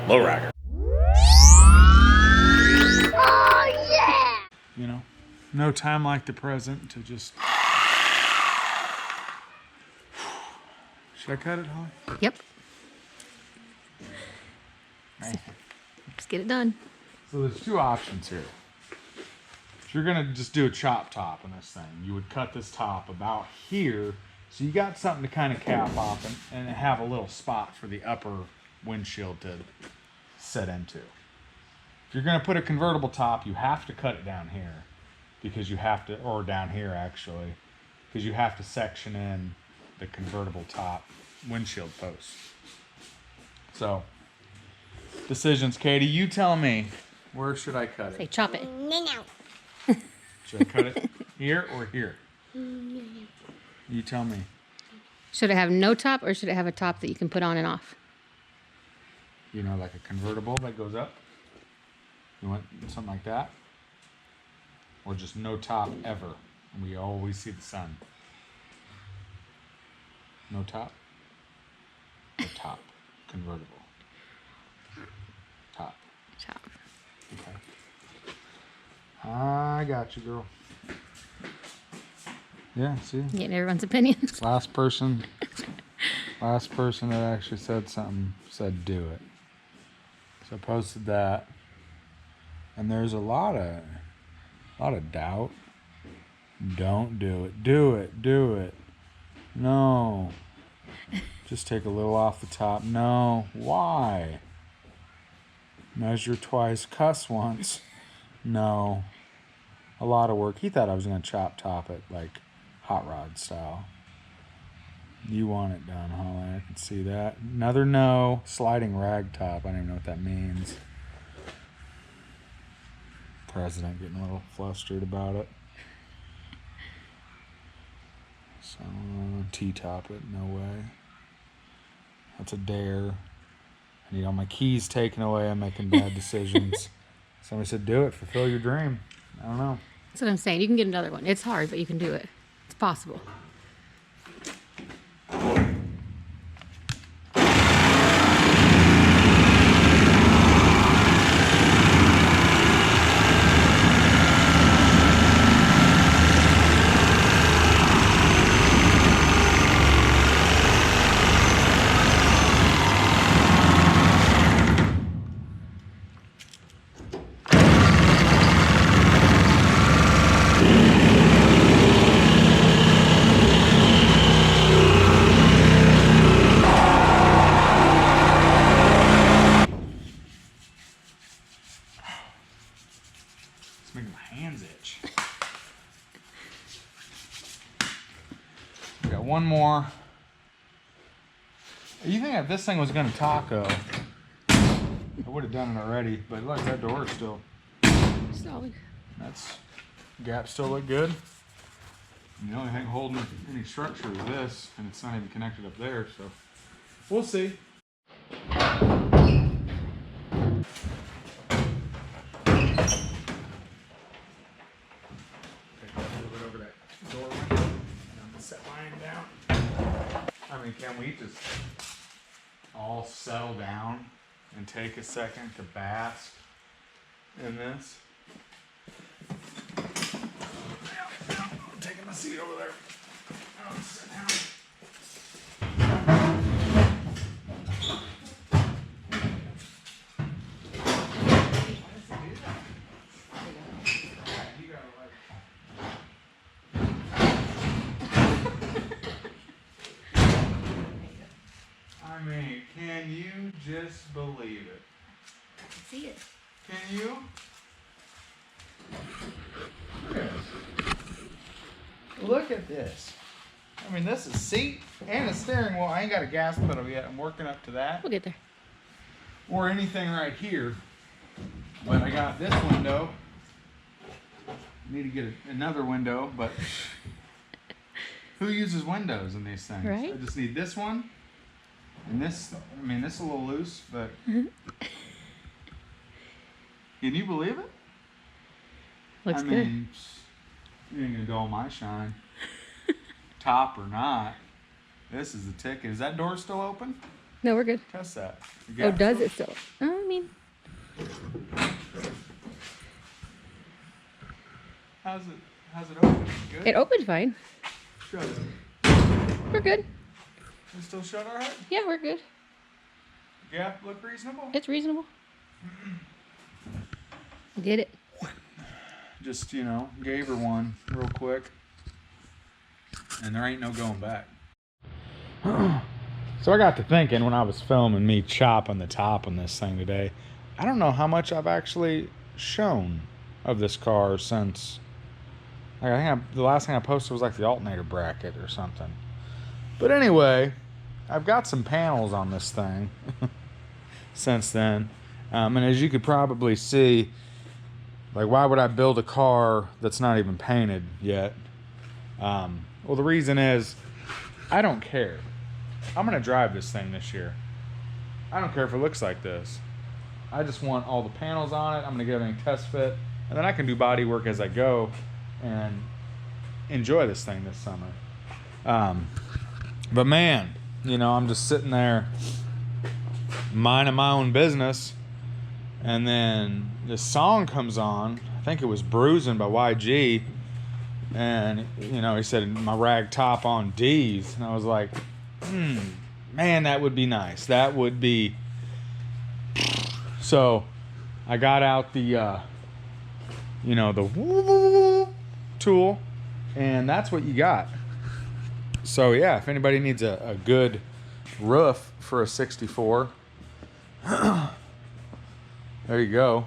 lowrider. Oh, yeah! You know, no time like the present to just... Should I cut it, Holly? Yep. Right. Just get it done. So there's two options here. If you're gonna just do a chop top in this thing, you would cut this top about here, so you got something to kind of cap off and have a little spot for the upper windshield to set into. If you're gonna put a convertible top, you have to cut it down here, because you have to, or down here actually, because you have to section in the convertible top windshield posts. So, decisions, Katie. You tell me, where should I cut Say it? chop it. No. Should I cut it here or here? You tell me. Should it have no top or should it have a top that you can put on and off? You know, like a convertible that goes up? You want something like that? Or just no top ever, and we always see the sun? No top? Or top? Convertible. Top. Chop. Okay. I got you, girl. Yeah, see? Getting everyone's opinions. Last person that actually said something said do it. So I posted that. And there's a lot of doubt. Don't do it. Do it. Do it. No. Just take a little off the top. No. Why? Measure twice, cuss once. No. A lot of work. He thought I was going to chop top it like hot rod style. You want it done, Holly. I can see that. Another no. Sliding rag top. I don't even know what that means. President getting a little flustered about it. So, T-top it. No way. That's a dare. I need all my keys taken away. I'm making bad decisions. Somebody said, do it. Fulfill your dream. I don't know. That's what I'm saying. You can get another one. It's hard, but you can do it. It's possible. It's making my hands itch. We got one more. You think if this thing was going to taco, I would have done it already, but look, that door is still, Solid. that's, gap still look good. And the only thing holding any structure is this, and it's not even connected up there, so we'll see. I mean, can we just all settle down and take a second to bask in this? I'm taking my seat over there. I'll sit down. I mean, can you just believe it? I can see it. Can you? Look at this. I mean, this is seat and a steering wheel. I ain't got a gas pedal yet. I'm working up to that. We'll get there. Or anything right here. But I got this window. Need to get another window, but who uses windows in these things? Right. I just need this one. And this, I mean, this is a little loose, but can you believe it? Looks I good. mean, you ain't gonna dull my shine. Top or not, this is the ticket. Is that door still open? No, we're good. Test that. Oh, does it still? I mean, How's it open? Good? it opened fine. Shut it. We're good. It still shut all right? Yeah, we're good. Gap look reasonable? It's reasonable. Get it? Just, you know, gave her one real quick. And there ain't no going back. So I got to thinking when I was filming me chopping the top on this thing today, I don't know how much I've actually shown of this car since, like, I think the last thing I posted was like the alternator bracket or something. But anyway, I've got some panels on this thing since then. And as you could probably see, like, why would I build a car that's not even painted yet? Well, the reason is I don't care. I'm gonna drive this thing this year. I don't care if it looks like this. I just want all the panels on it. I'm gonna get everything test fit, and then I can do body work as I go and enjoy this thing this summer. But man, you know, I'm just sitting there minding my own business, and then this song comes on. I think it was Bruising by YG, and you know, he said my rag top on D's, and I was like, man, that would be nice. That would be. So I got out the you know, the tool, and that's what you got. So yeah, if anybody needs a good roof for a 64, there you go.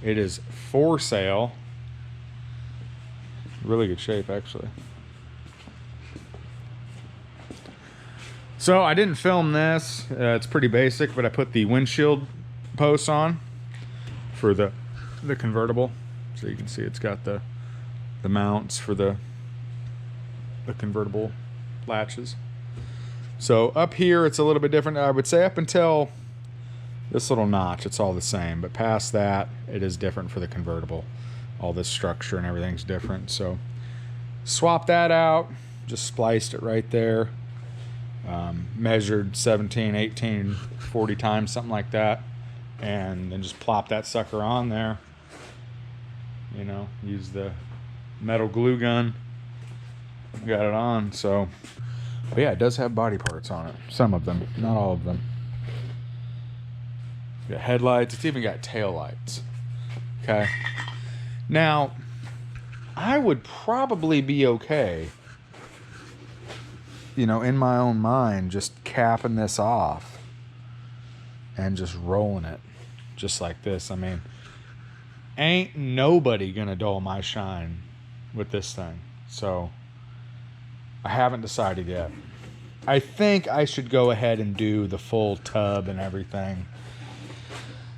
It is for sale. Really good shape, actually. So I didn't film this. It's pretty basic, but I put the windshield posts on for the convertible. So you can see it's got the mounts for the convertible latches. So up here it's a little bit different. I would say up until this little notch it's all the same, but past that it is different for the convertible. All this structure and everything's different. So swap that out, just spliced it right there. Measured 17, 18, 40 times, something like that, and then just plop that sucker on there. You know, use the metal glue gun, got it on. So, but yeah, it does have body parts on it, some of them, not all of them. It's got headlights, it's even got tail lights. Okay, now I would probably be okay, you know, in my own mind, just capping this off and just rolling it just like this. I mean, ain't nobody gonna dull my shine with this thing. So I haven't decided yet. I think I should go ahead and do the full tub and everything,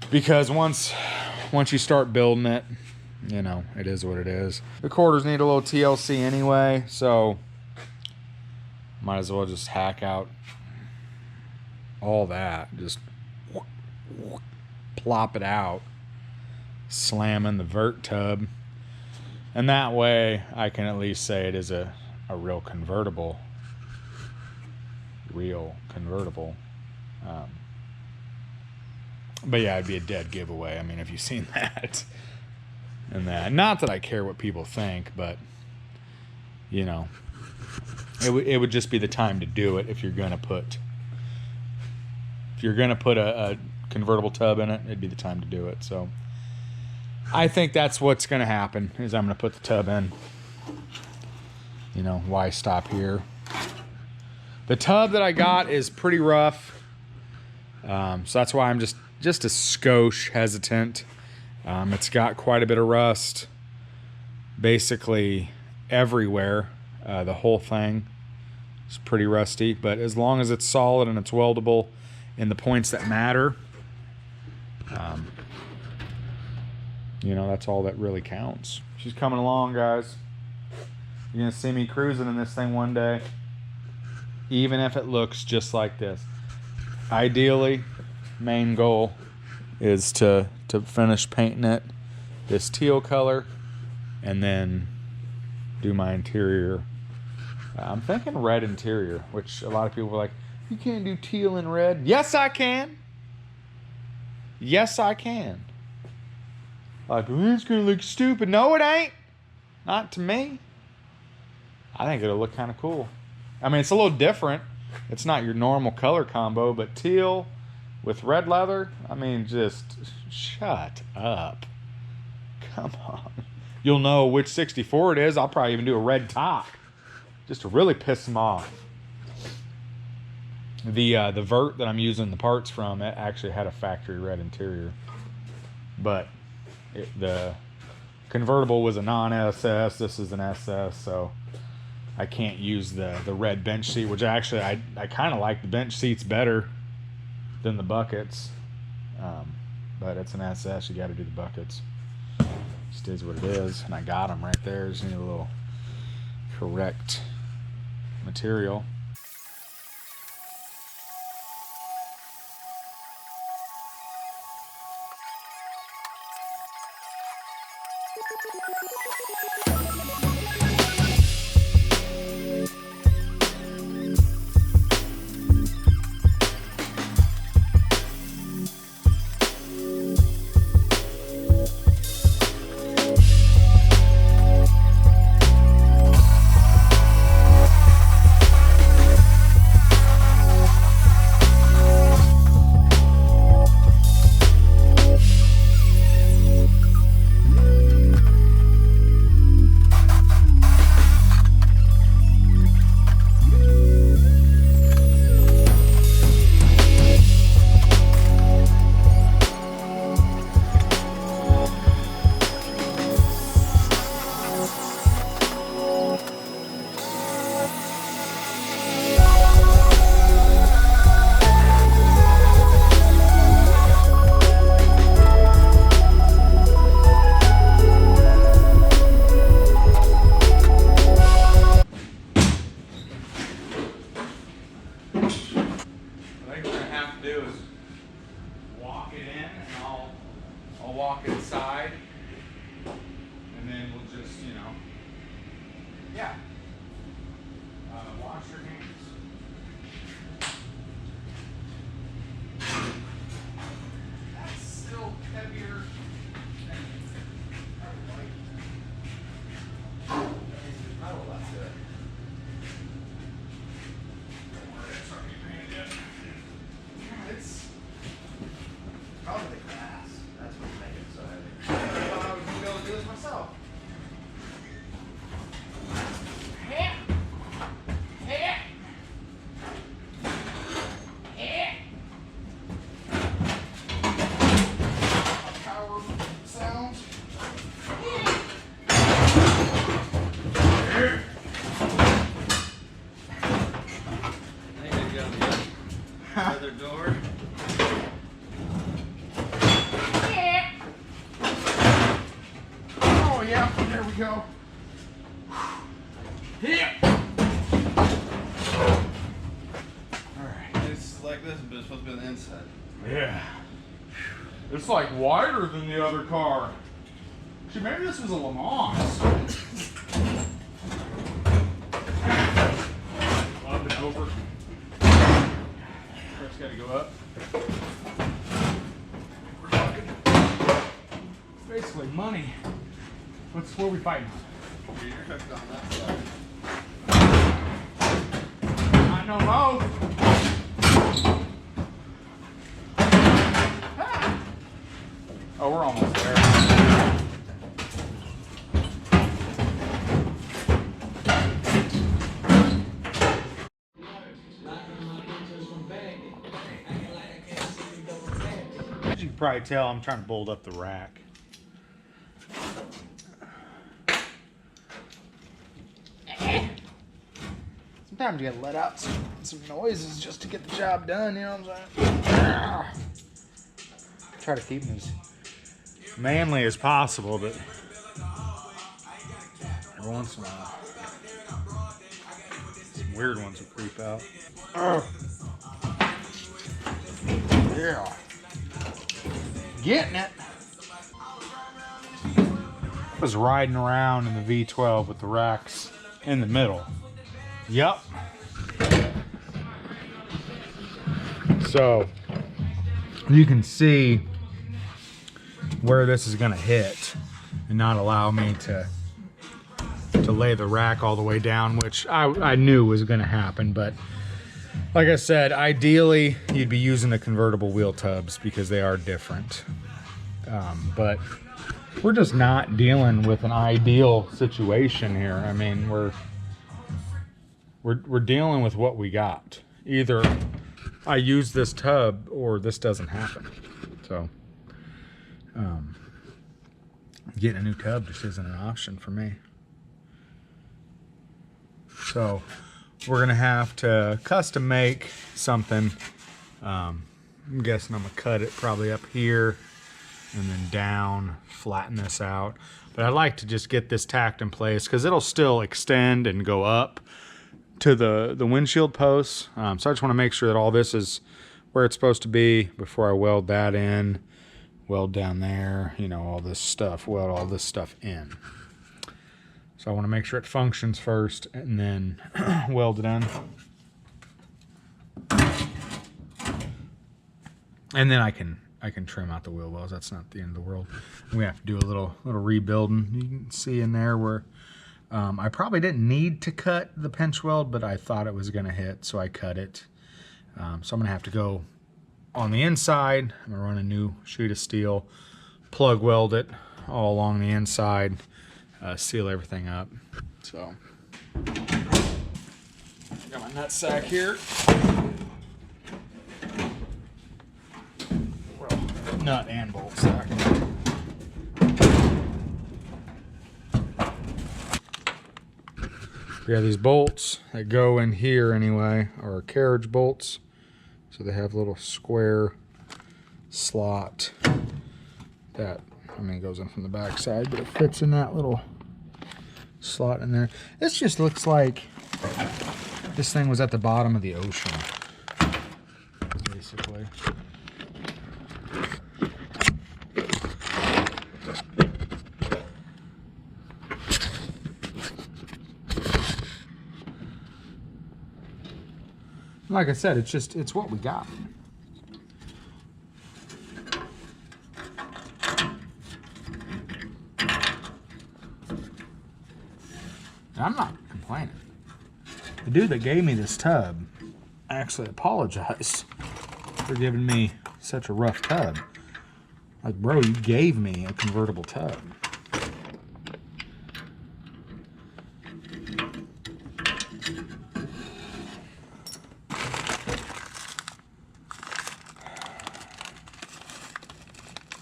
because once you start building it, you know, it is what it is. The quarters need a little TLC anyway, so might as well just hack out all that. Just plop it out, slam in the vert tub, and that way I can at least say it is a real convertible. But yeah, it'd be a dead giveaway. I mean, have you seen that? And that, not that I care what people think, but you know, it would just be the time to do it if you're gonna put a convertible tub in it. It'd be the time to do it. So I think that's what's gonna happen, is I'm gonna put the tub in. You know, why stop here? The tub that I got is pretty rough, so that's why I'm just a skosh hesitant. It's got quite a bit of rust basically everywhere. The whole thing is pretty rusty, but as long as it's solid and it's weldable in the points that matter, you know, that's all that really counts. She's coming along, guys. You're gonna see me cruising in this thing one day, even if it looks just like this. Ideally, main goal is to finish painting it this teal color and then do my interior. I'm thinking red interior, which a lot of people were like, You can't do teal and red. Yes, I can. Yes, I can. Like, well, it's gonna look stupid. No, it ain't. Not to me. I think it'll look kind of cool. I mean, it's a little different. It's not your normal color combo, but teal with red leather, I mean, just shut up. Come on. You'll know which 64 it is. I'll probably even do a red top just to really piss them off. The Vert that I'm using the parts from, it actually had a factory red interior. But the Convertible was a non-SS. This is an SS, so I can't use the red bench seat, which actually I kind of like the bench seats better than the buckets. But it's an SS. You got to do the buckets. Just is what it is. And I got them right there. Just need a little correct material. Walk inside, and then we'll just, wash your hands. That's still heavier than metal, that's it. It's probably the glass. That's what's making it so heavy. I thought I was going to be able to do this myself. Power sounds. I think I got the other door. Oh yeah, there we go. Yeah. Alright. It's like this, but it's supposed to be on the inside. Yeah. It's like wider than the other car. See, maybe this was a Le Mans. Up and over. First gotta go up. We're talking basically money. What are we fighting on? You're hooked on that side. I don't know. Ah. Oh, we're almost there. As you can probably tell, I'm trying to bolt up the rack. Sometimes you gotta let out some noises just to get the job done, you know what I'm saying? Try to keep them as manly as possible, but every once in a while, some weird ones will creep out. Yeah. Getting it. I was riding around in the V12 with the racks in the middle. Yep. So you can see where this is gonna hit and not allow me to lay the rack all the way down, which I knew was gonna happen. But like I said, ideally you'd be using the convertible wheel tubs because they are different. But we're just not dealing with an ideal situation here. I mean, we're dealing with what we got. Either I use this tub or this doesn't happen. So getting a new tub just isn't an option for me. So we're gonna have to custom make something. I'm guessing I'm gonna cut it probably up here and then down, flatten this out. But I'd like to just get this tacked in place because it'll still extend and go up to the windshield posts. So I just want to make sure that all this is where it's supposed to be before I weld that in, weld down there, you know, all this stuff, weld all this stuff in. So I want to make sure it functions first and then weld it in. And then I can trim out the wheel wells. That's not the end of the world. We have to do a little rebuilding. You can see in there where I probably didn't need to cut the pinch weld, but I thought it was going to hit, so I cut it. So I'm going to have to go on the inside. I'm going to run a new sheet of steel, plug weld it all along the inside, seal everything up. So got my nut sack here. Well, nut and bolt sack. We have these bolts that go in here anyway, are carriage bolts. So they have a little square slot that, I mean, it goes in from the back side, but it fits in that little slot in there. This just looks like this thing was at the bottom of the ocean, basically. Like I said, it's what we got. I'm not complaining. The dude that gave me this tub actually apologized for giving me such a rough tub. Like, bro, you gave me a convertible tub.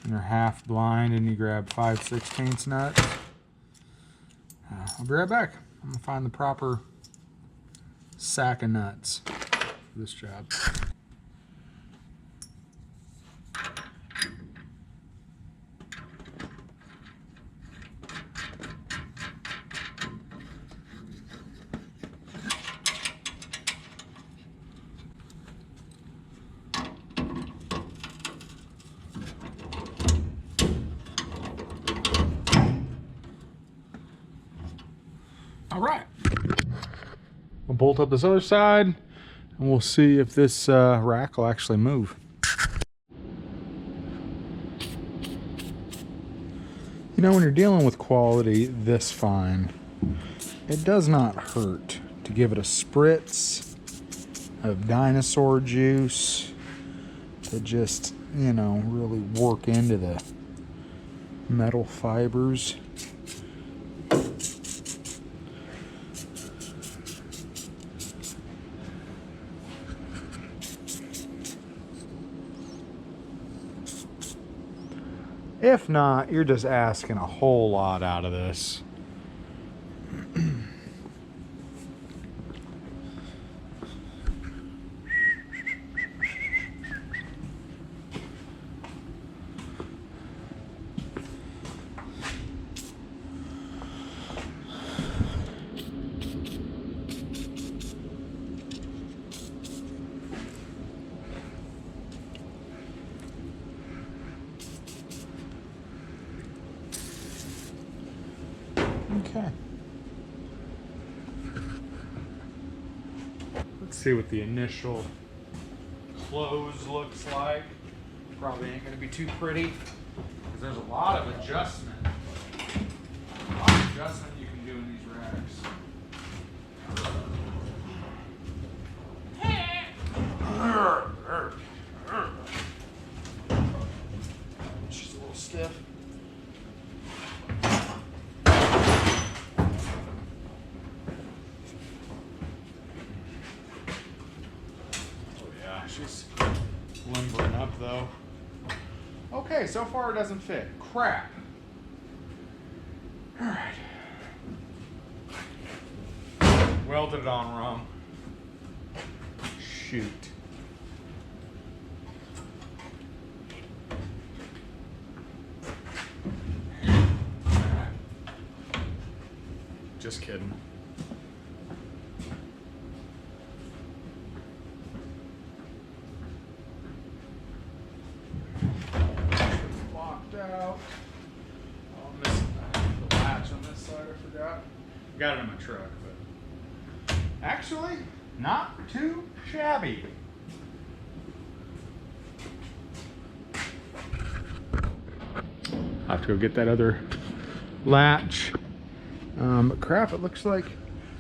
You're half blind and you grab 5/16 nuts. I'll be right back. I'm gonna find the proper sack of nuts for this job. All right, we'll bolt up this other side and we'll see if this rack will actually move. You know, when you're dealing with quality this fine, it does not hurt to give it a spritz of dinosaur juice to just, you know, really work into the metal fibers. If not, you're just asking a whole lot out of this. Okay. Let's see what the initial clothes looks like. Probably ain't gonna be too pretty, because there's a lot of adjustment. A lot of adjustment you can do in these racks. She's a little stiff. She's limbering up though. Okay, so far it doesn't fit. Crap. Alright. Welded it on wrong. Shoot. Just kidding. Out. Oh, I'm missing the latch on this side, I forgot. Got it in my truck, but actually, not too shabby. I'll have to go get that other latch. But crap, it looks like,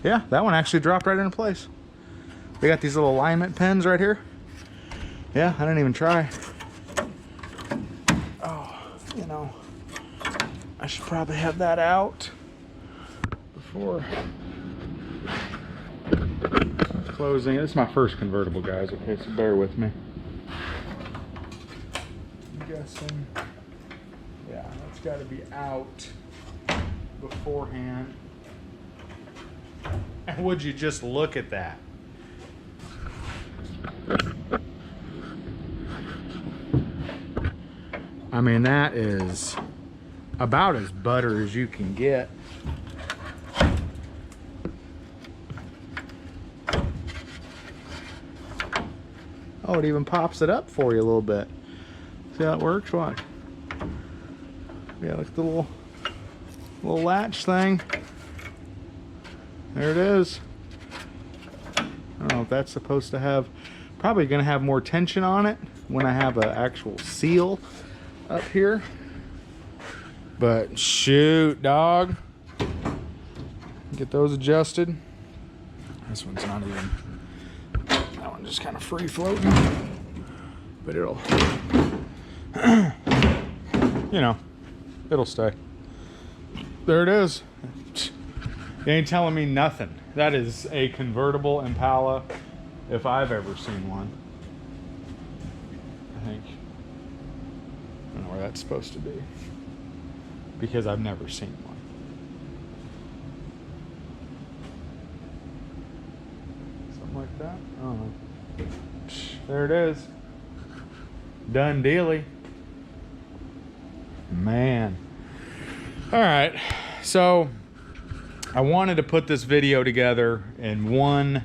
yeah, that one actually dropped right into place. They got these little alignment pins right here. Yeah, I didn't even try. You know, I should probably have that out before closing. This is my first convertible, guys, okay, so bear with me. I'm guessing, yeah, that's got to be out beforehand. And would you just look at that? I mean, that is about as butter as you can get. Oh, it even pops it up for you a little bit. See how it works? Watch. Yeah, look at the little latch thing. There it is. I don't know if that's supposed to have, probably gonna have more tension on it when I have an actual seal up here, but shoot, dog, get those adjusted. This one's not even, that one just kind of free floating, but it'll, you know, it'll stay. There it is. You ain't telling me nothing. That is a convertible Impala if I've ever seen one. I think. I don't know where that's supposed to be, because I've never seen one. Something like that. I don't know. There it is. Done dealy. Man. All right. So I wanted to put this video together in one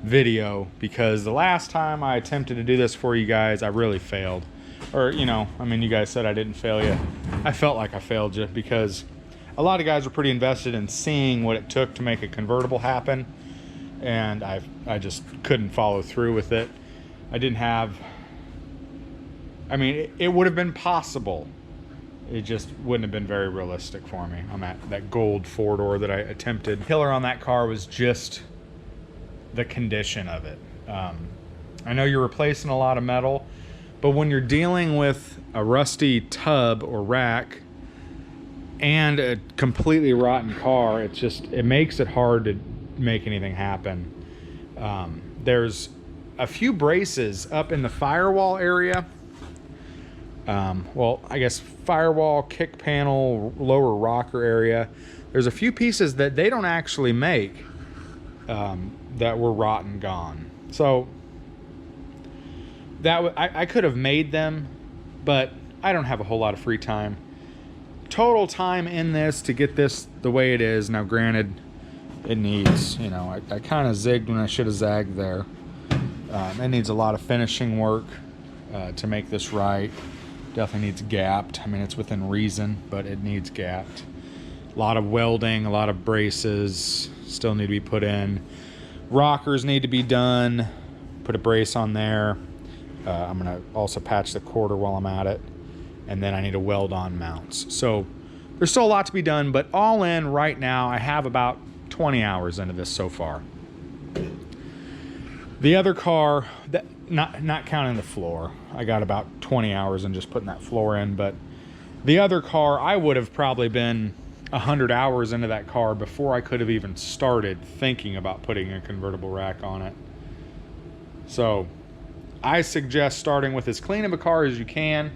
video, because the last time I attempted to do this for you guys, I really failed. Or, you know, I mean, you guys said I didn't fail you. I felt like I failed you, because a lot of guys were pretty invested in seeing what it took to make a convertible happen, and I just couldn't follow through with it. I didn't have, I mean, it would have been possible. It just wouldn't have been very realistic for me. I'm at that gold four-door that I attempted. Killer on that car was just the condition of it. I know you're replacing a lot of metal, but when you're dealing with a rusty tub or rack and a completely rotten car, it makes it hard to make anything happen. There's a few braces up in the firewall area. Well, I guess firewall, kick panel, lower rocker area. There's a few pieces that they don't actually make that were rotten gone. So that I could have made them, but I don't have a whole lot of free time. Total time in this to get this the way it is. Now, granted, it needs, you know, I kind of zigged when I should have zagged there. It needs a lot of finishing work to make this right. Definitely needs gapped. I mean, it's within reason, but it needs gapped. A lot of welding, a lot of braces still need to be put in. Rockers need to be done. Put a brace on there. I'm gonna also patch the quarter while I'm at it, and then I need to weld on mounts. So there's still a lot to be done, but all in right now, I have about 20 hours into this so far. The other car, that not counting the floor, I got about 20 hours in just putting that floor in, but the other car, I would have probably been 100 hours into that car before I could have even started thinking about putting a convertible rack on it. So I suggest starting with as clean of a car as you can.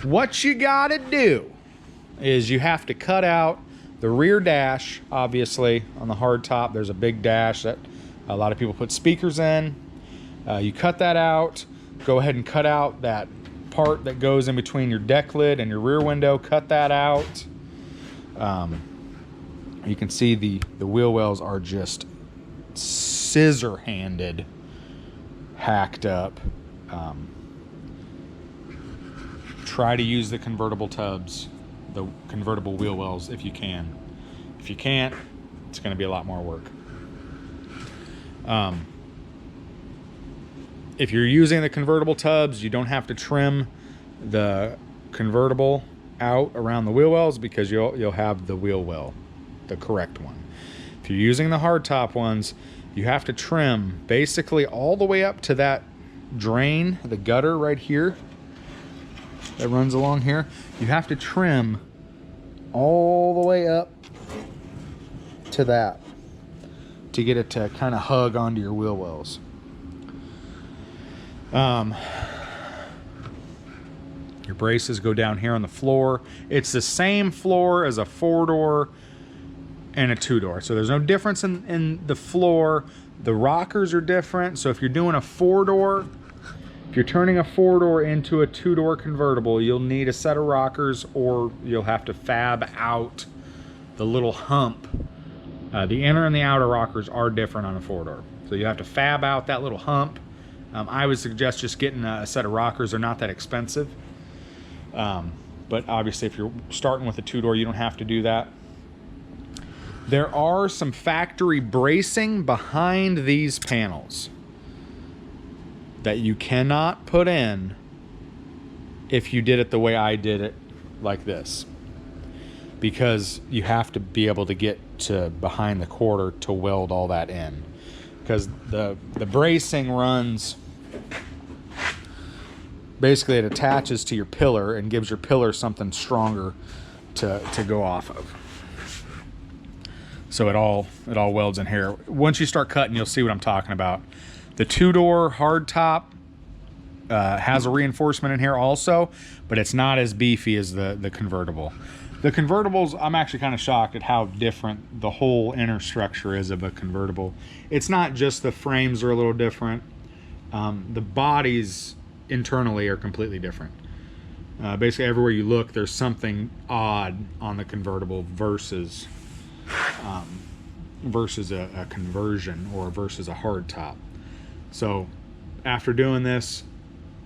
What you gotta do is you have to cut out the rear dash. Obviously on the hardtop there's a big dash that a lot of people put speakers in. You cut that out. Go ahead and cut out that part that goes in between your deck lid and your rear window. Cut that out. You can see the wheel wells are just scissor-handed, hacked up. Try to use the convertible tubs, the convertible wheel wells if you can. If you can't, it's going to be a lot more work. If you're using the convertible tubs, you don't have to trim the convertible out around the wheel wells because you'll have the wheel well, the correct one. If you're using the hardtop ones, you have to trim basically all the way up to that drain, the gutter right here that runs along here. You have to trim all the way up to that to get it to kind of hug onto your wheel wells. Your braces go down here on the floor. It's the same floor as a 4-door and a 2-door. So there's no difference in the floor. The rockers are different. So if you're doing a 4-door, if you're turning a 4-door into a 2-door convertible, you'll need a set of rockers, or you'll have to fab out the little hump. The inner and the outer rockers are different on a 4-door. So you have to fab out that little hump. I would suggest just getting a set of rockers. They're not that expensive. But obviously if you're starting with a 2-door, you don't have to do that. There are some factory bracing behind these panels that you cannot put in if you did it the way I did it, like this, because you have to be able to get to behind the quarter to weld all that in, because the bracing runs, basically it attaches to your pillar and gives your pillar something stronger to go off of. So it all welds in here. Once you start cutting, you'll see what I'm talking about. The 2-door hardtop has a reinforcement in here also, but it's not as beefy as the convertible. The convertibles, I'm actually kind of shocked at how different the whole inner structure is of a convertible. It's not just the frames are a little different. The bodies internally are completely different. Basically everywhere you look, there's something odd on the convertible versus a conversion or versus a hardtop. So after doing this,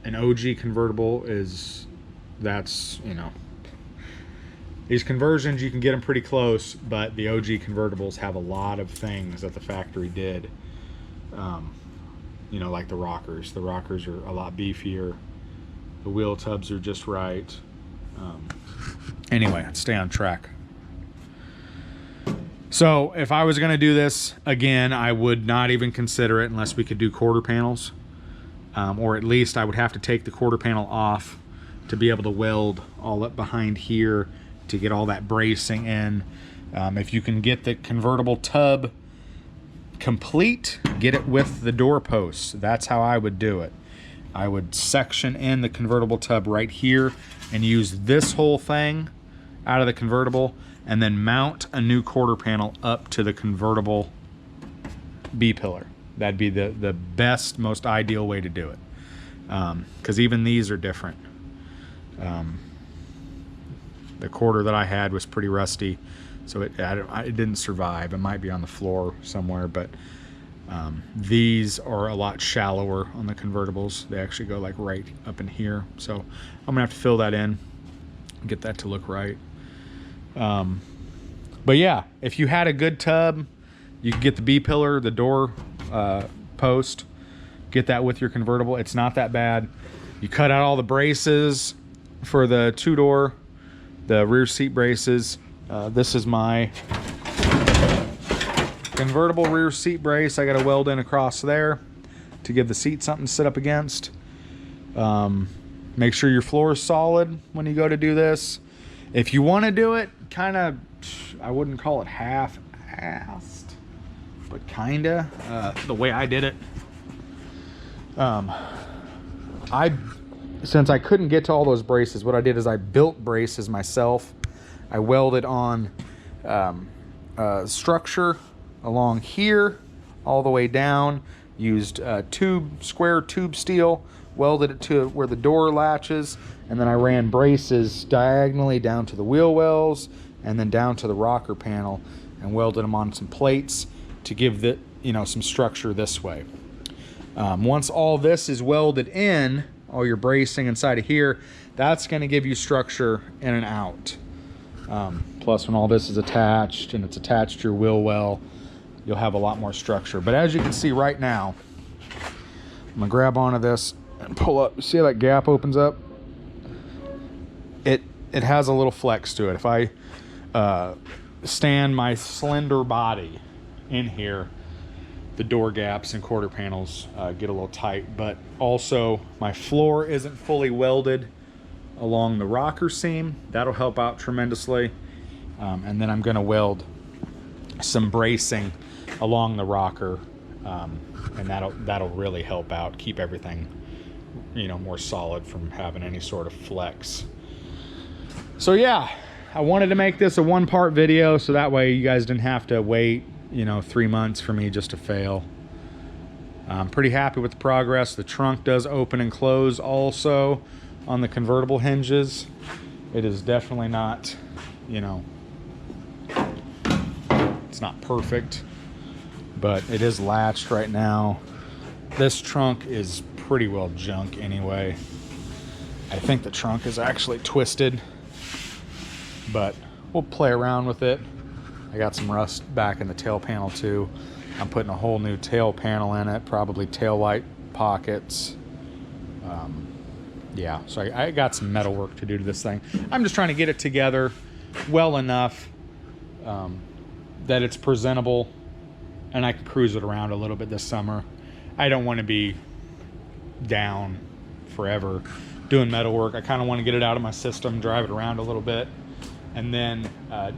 an OG convertible that's, you know, these conversions, you can get them pretty close, but the OG convertibles have a lot of things that the factory did. You know, like the rockers. The rockers are a lot beefier. The wheel tubs are just right. Anyway, let's stay on track. So if I was going to do this again, I would not even consider it unless we could do quarter panels. Or at least I would have to take the quarter panel off to be able to weld all up behind here to get all that bracing in. If you can get the convertible tub complete, get it with the door posts. That's how I would do it. I would section in the convertible tub right here and use this whole thing out of the convertible, and then mount a new quarter panel up to the convertible B-pillar. That'd be the best, most ideal way to do it. Because even these are different. The quarter that I had was pretty rusty, so it didn't survive. It might be on the floor somewhere, but these are a lot shallower on the convertibles. They actually go like right up in here. So I'm gonna have to fill that in, get that to look right. But yeah, if you had a good tub, you could get the B-pillar, the door post, get that with your convertible. It's not that bad. You cut out all the braces for the two-door, the rear seat braces. This is my convertible rear seat brace. I got to weld in across there to give the seat something to sit up against. Make sure your floor is solid when you go to do this. If you want to do it, kind of, I wouldn't call it half-assed, but kind of the way I did it. Since I couldn't get to all those braces, what I did is I built braces myself. I welded on structure along here all the way down, used square tube steel, welded it to where the door latches, and then I ran braces diagonally down to the wheel wells and then down to the rocker panel and welded them on some plates to give the, some structure this way. Once all this is welded in, all your bracing inside of here, that's going to give you structure in and out. Plus, when all this is attached and it's attached to your wheel well, you'll have a lot more structure. But as you can see right now, I'm going to grab onto this and pull up. See how that gap opens up? It has a little flex to it. If I stand my slender body in here, the door gaps and quarter panels get a little tight, but also my floor isn't fully welded along the rocker seam. That'll help out tremendously. And then I'm going to weld some bracing along the rocker, and that'll really help out, keep everything more solid from having any sort of flex. So yeah, I wanted to make this a one-part video so that way you guys didn't have to wait 3 months for me just to fail. I'm pretty happy with the progress. The trunk does open and close also on the convertible hinges. It is definitely not, it's not perfect, but it is latched right now. This trunk is pretty well junk anyway. I think the trunk is actually twisted, but we'll play around with it. I got some rust back in the tail panel too. I'm putting a whole new tail panel in it, probably tail light pockets. Yeah, so I got some metal work to do to this thing. I'm just trying to get it together well enough that it's presentable and I can cruise it around a little bit this summer. I don't want to be down forever doing metal work. I kind of want to get it out of my system, drive it around a little bit, and then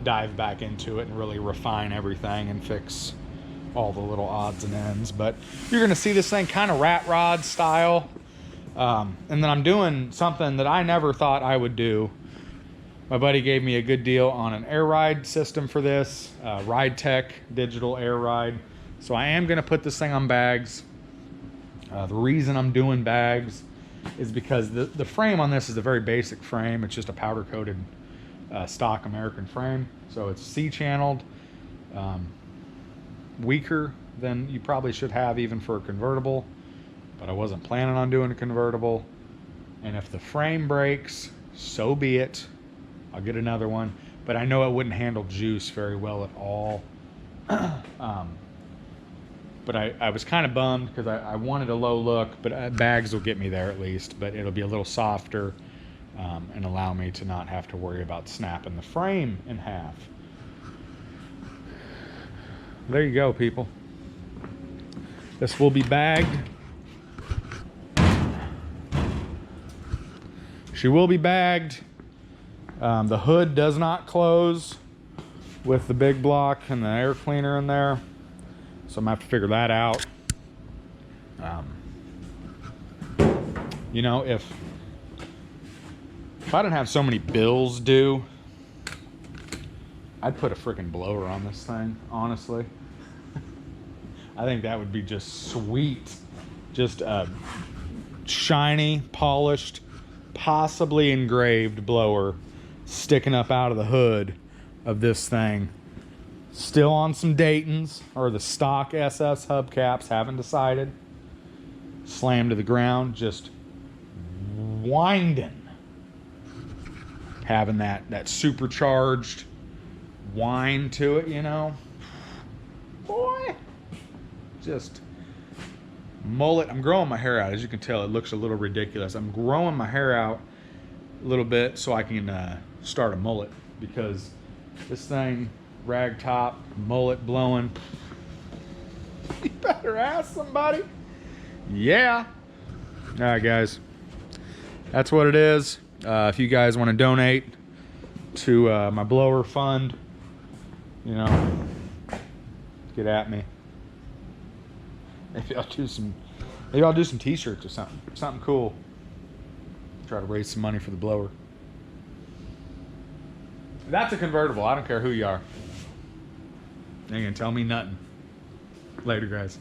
dive back into it and really refine everything and fix all the little odds and ends. But you're going to see this thing kind of rat rod style. And then I'm doing something that I never thought I would do. My buddy gave me a good deal on an air ride system for this, Ride Tech digital air ride. So I am going to put this thing on bags. The reason I'm doing bags is because the frame on this is a very basic frame. It's just a powder coated stock American frame. So it's C-channeled, weaker than you probably should have even for a convertible. But I wasn't planning on doing a convertible. And if the frame breaks, so be it. I'll get another one. But I know it wouldn't handle juice very well at all. But I was kind of bummed because I wanted a low look, but bags will get me there at least. But it'll be a little softer and allow me to not have to worry about snapping the frame in half. There you go, people. This will be bagged. She will be bagged. The hood does not close with the big block and the air cleaner in there. So I'm gonna have to figure that out. If I didn't have so many bills due, I'd put a freaking blower on this thing, honestly. I think that would be just sweet. Just a shiny, polished, possibly engraved blower sticking up out of the hood of this thing. Still on some Daytons or the stock SS hubcaps, haven't decided. Slammed to the ground, just winding. Having that supercharged whine to it, Boy, just mullet. I'm growing my hair out. As you can tell, it looks a little ridiculous. I'm growing my hair out a little bit so I can start a mullet, because this thing, rag top, mullet blowing. You better ask somebody. Yeah. All right, guys. That's what it is. If you guys want to donate to my blower fund, you know, get at me. Maybe I'll do some t-shirts or something cool. Try to raise some money for the blower. That's a convertible. I don't care who you are. They ain't gonna tell me nothing. Later, guys.